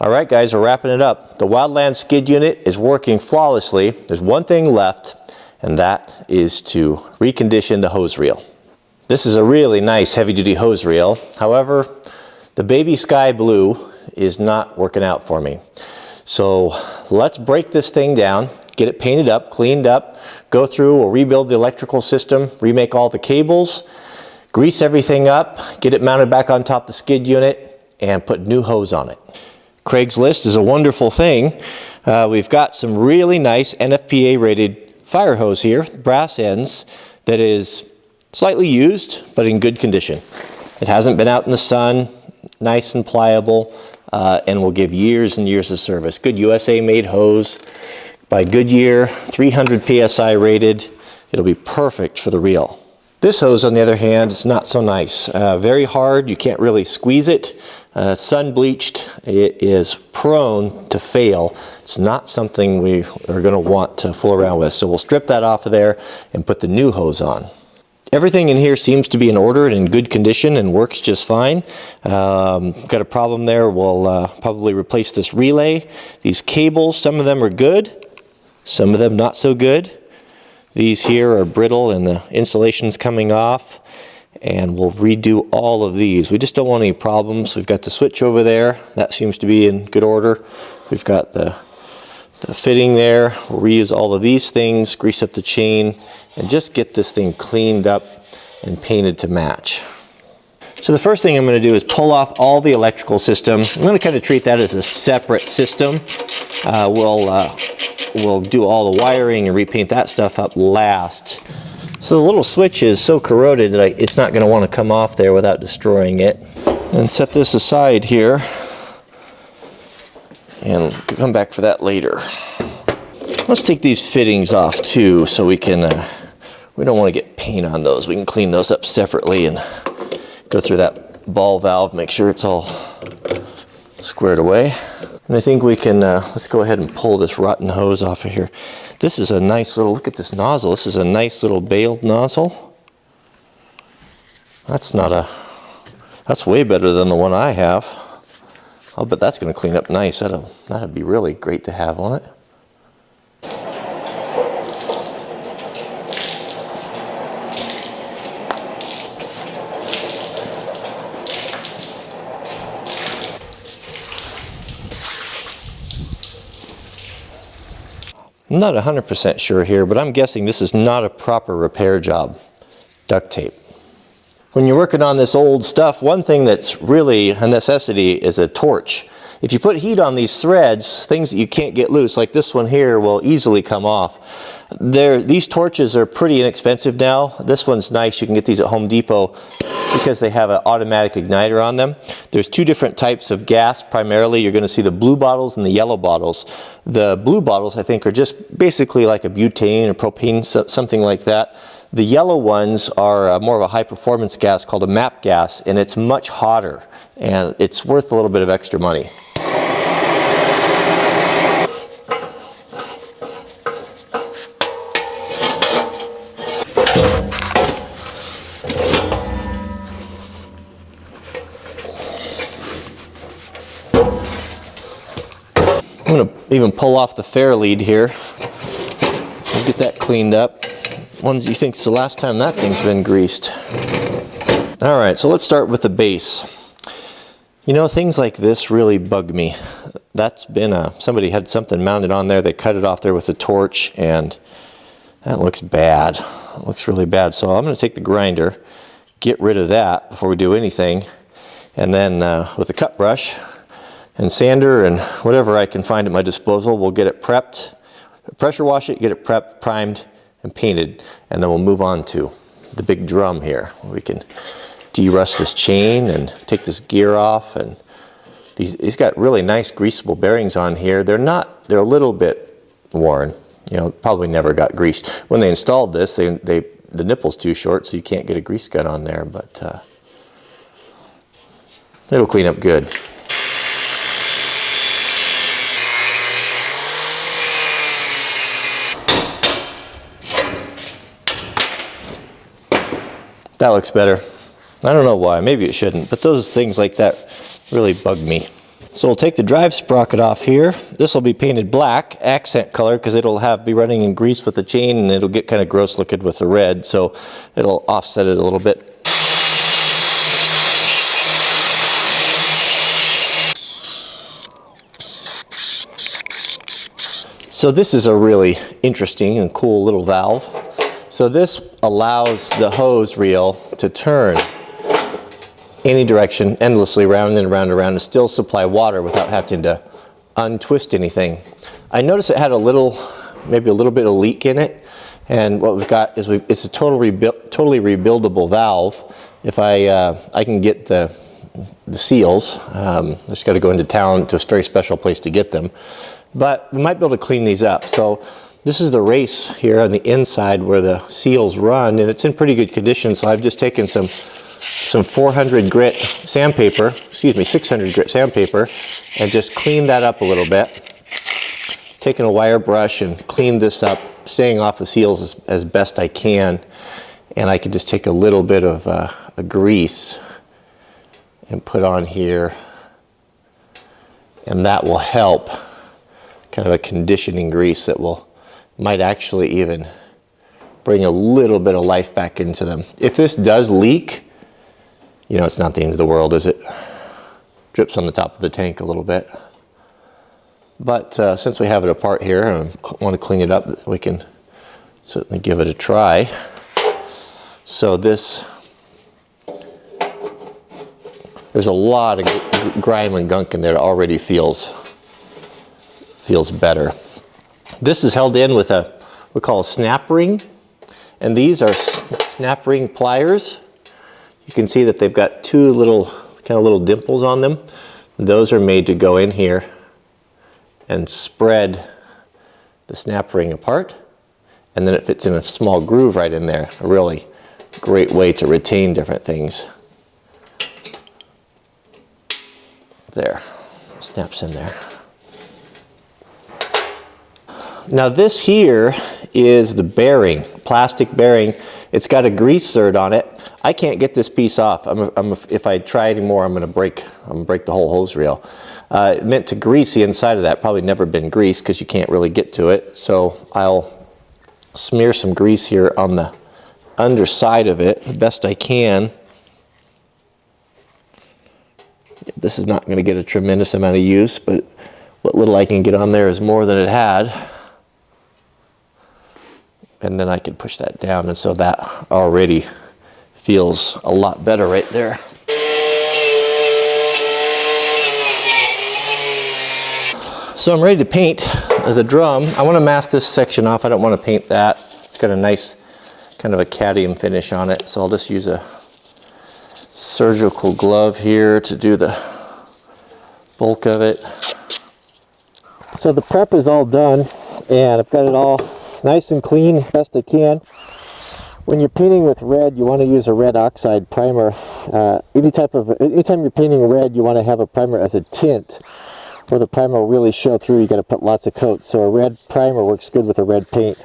All right guys, we're wrapping it up. The Wildland skid unit is working flawlessly. There's one thing left, and that is to recondition the hose reel. This is a really nice heavy-duty hose reel. However, the baby sky blue is not working out for me. So let's break this thing down, get it painted up, cleaned up, go through, we'll rebuild the electrical system, remake all the cables, grease everything up, get it mounted back on top of the skid unit, and put new hose on it. Craigslist is a wonderful thing. We've got some really nice NFPA rated fire hose here, brass ends, that is slightly used but in good condition. It hasn't been out in the sun, nice and pliable, and will give years and years of service. Good USA made hose by Goodyear, 300 PSI rated. It'll be perfect for the reel. This hose, on the other hand, is not so nice. Very hard, you can't really squeeze it. Sun bleached, it is prone to fail. It's not something we are going to want to fool around with. So we'll strip that off of there and put the new hose on. Everything in here seems to be in order and in good condition and works just fine. Got a problem there. We'll probably replace this relay. These cables, some of them are good, some of them not so good. These here are brittle and the insulation's coming off, and we'll redo all of these. We just don't want any problems. We've got the switch over there. That seems to be in good order. We've got the fitting there. We'll reuse all of these things, grease up the chain, and just get this thing cleaned up and painted to match. So the first thing I'm going to do is pull off all the electrical system. I'm going to kind of treat that as a separate system. We'll do all the wiring and repaint that stuff up last. So the little switch is so corroded that it's not going to want to come off there without destroying it. And set this aside here and come back for that later. Let's take these fittings off too, so we can, we don't want to get paint on those. We can clean those up separately and go through that ball valve, make sure it's all squared away. And I think we can, let's go ahead and pull this rotten hose off of here. This is a nice little, look at this nozzle. This is a nice little baled nozzle. That's way better than the one I have. I'll bet that's going to clean up nice. That'd be really great to have on it. I'm not 100% sure here, but I'm guessing this is not a proper repair job. Duct tape. When you're working on this old stuff, one thing that's really a necessity is a torch. If you put heat on these threads, things that you can't get loose, like this one here, will easily come off. These torches are pretty inexpensive now. This one's nice. You can get these at Home Depot because they have an automatic igniter on them. There's two different types of gas. Primarily, you're going to see the blue bottles and the yellow bottles. The blue bottles, I think, are just basically like a butane or propane, something like that. The yellow ones are more of a high-performance gas called a MAP gas, and it's much hotter, and it's worth a little bit of extra money. I'm going to even pull off the fair lead here. We'll get that cleaned up. When do you think it's the last time that thing's been greased? All right, so let's start with the base. You know, things like this really bug me. That's been somebody had something mounted on there. They cut it off there with a torch, and that looks bad. It looks really bad. So I'm going to take the grinder, get rid of that before we do anything, and then with a cut brush and sander and whatever I can find at my disposal, we'll get it prepped, pressure wash it, get it prepped, primed, and painted, and then we'll move on to the big drum here. We can de-rust this chain and take this gear off, and these got really nice greasable bearings on here. They're a little bit worn. You know, probably never got greased. When they installed this, the nipple's too short, so you can't get a grease gun on there, but it'll clean up good. That looks better. I don't know why, maybe it shouldn't, but those things like that really bug me. So we'll take the drive sprocket off here. This will be painted black, accent color, because it'll be running in grease with the chain, and it'll get kind of gross looking with the red, so it'll offset it a little bit. So this is a really interesting and cool little valve. So this allows the hose reel to turn any direction, endlessly round and round and round, and still supply water without having to untwist anything. I noticed it had maybe a little bit of leak in it, and what we've got is it's a totally rebuildable valve. If I can get the seals, I just got to go into town to a very special place to get them, but we might be able to clean these up. So this is the race here on the inside where the seals run, and it's in pretty good condition. So I've just taken some 400 grit sandpaper, 600 grit sandpaper, and just cleaned that up a little bit. Taking a wire brush and cleaned this up, staying off the seals as best I can. And I can just take a little bit of a grease and put on here, and that will help. Kind of a conditioning grease that might actually even bring a little bit of life back into them. If this does leak, you know, it's not the end of the world, is it? Drips on the top of the tank a little bit. But since we have it apart here and I want to clean it up, we can certainly give it a try. So there's a lot of grime and gunk in there that already feels better. This is held in with what we call a snap ring, and these are snap ring pliers. You can see that they've got two little dimples on them. Those are made to go in here and spread the snap ring apart, and then it fits in a small groove right in there. A really great way to retain different things. There, snaps in there. Now this here is the bearing, plastic bearing. It's got a grease zerd on it. I can't get this piece off. If I try anymore, I'm gonna break the whole hose reel. Meant to grease the inside of that. Probably never been greased because you can't really get to it. So I'll smear some grease here on the underside of it the best I can. This is not going to get a tremendous amount of use, but what little I can get on there is more than it had. And then I can push that down, and so that already feels a lot better right there. So I'm ready to paint the drum. I want to mask this section off. I don't want to paint that. It's got a nice kind of a cadmium finish on it, so I'll just use a surgical glove here to do the bulk of it. So the prep is all done, and I've got it all nice and clean best I can. When you're painting with red, you want to use a red oxide primer. Anytime you're painting red, you want to have a primer as a tint where the primer will really show through. You got to put lots of coats. So a red primer works good with a red paint.